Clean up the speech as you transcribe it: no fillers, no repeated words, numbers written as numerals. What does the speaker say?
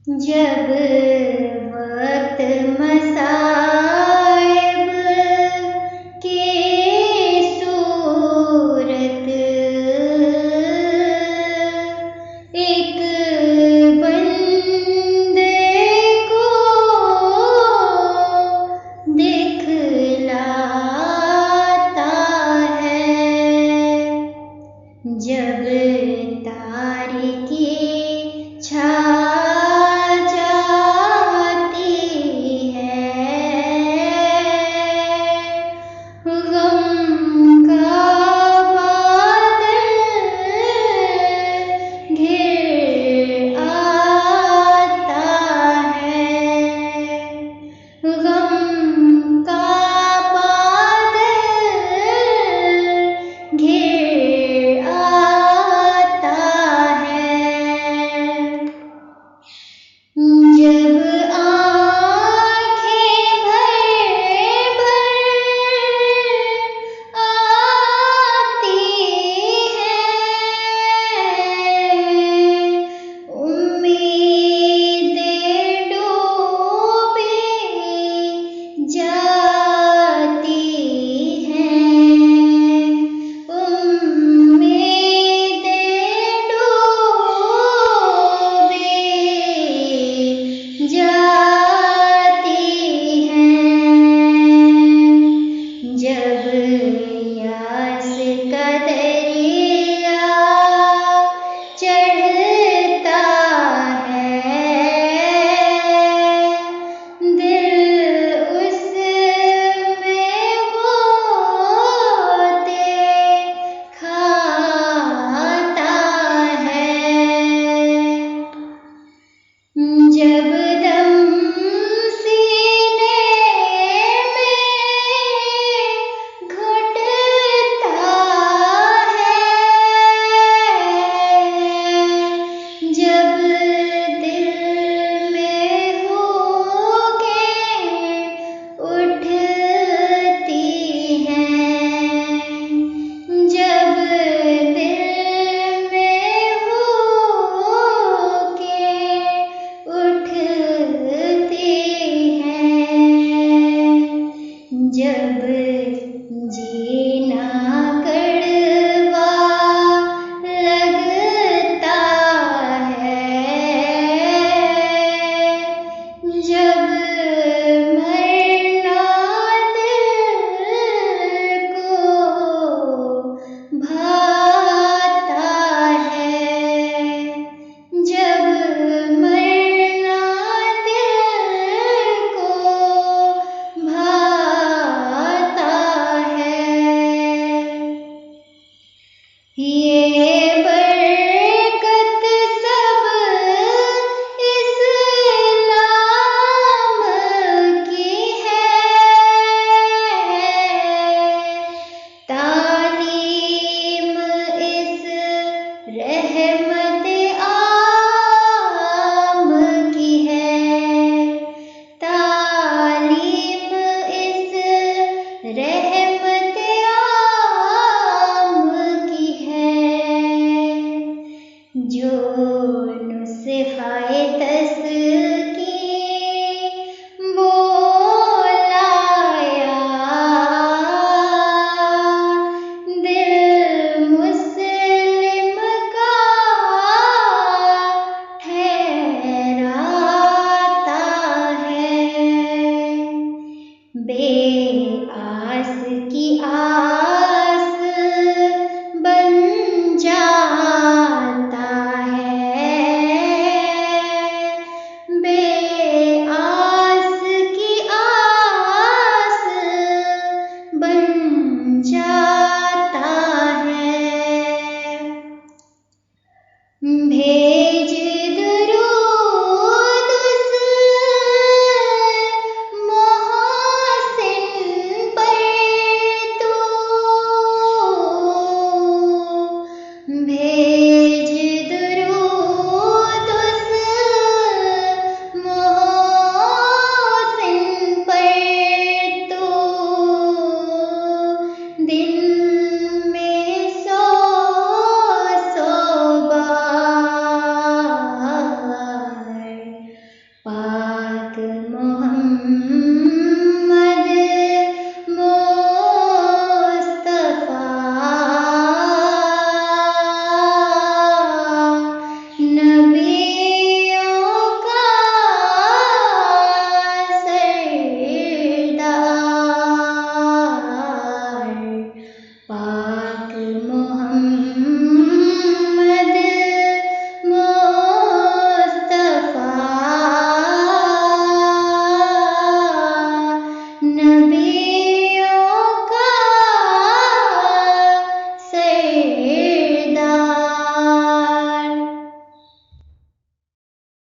जब वक्त मसाइब के सूरत एक बंदे को दिखलाता है। जब तारीकी छा जाती है, गम का बादल घिर आता है। गम का बादल घिर आता है। जब आँखें भर भर आती हैं, उम्मीदें डूबी जाती हैं, उम्मीदें डूबी जाती हैं। जब यास का दरिया चढ़ता है, दिल उसमें गोते खाता है। जब दम सीने में घुटता है, जब दिल में होके उठती हैं, जब दिल में होके उठती हैं, जब जीना कड़वा लगता है, जब मरना दिल को भाता है, जब मरना दिल को भाता है। ये बरकत सब इस्लाम की है, तालीम इस रहमत आम की है, तालीम इस रहमत आम की है। जो नुस्खाए तस्बीह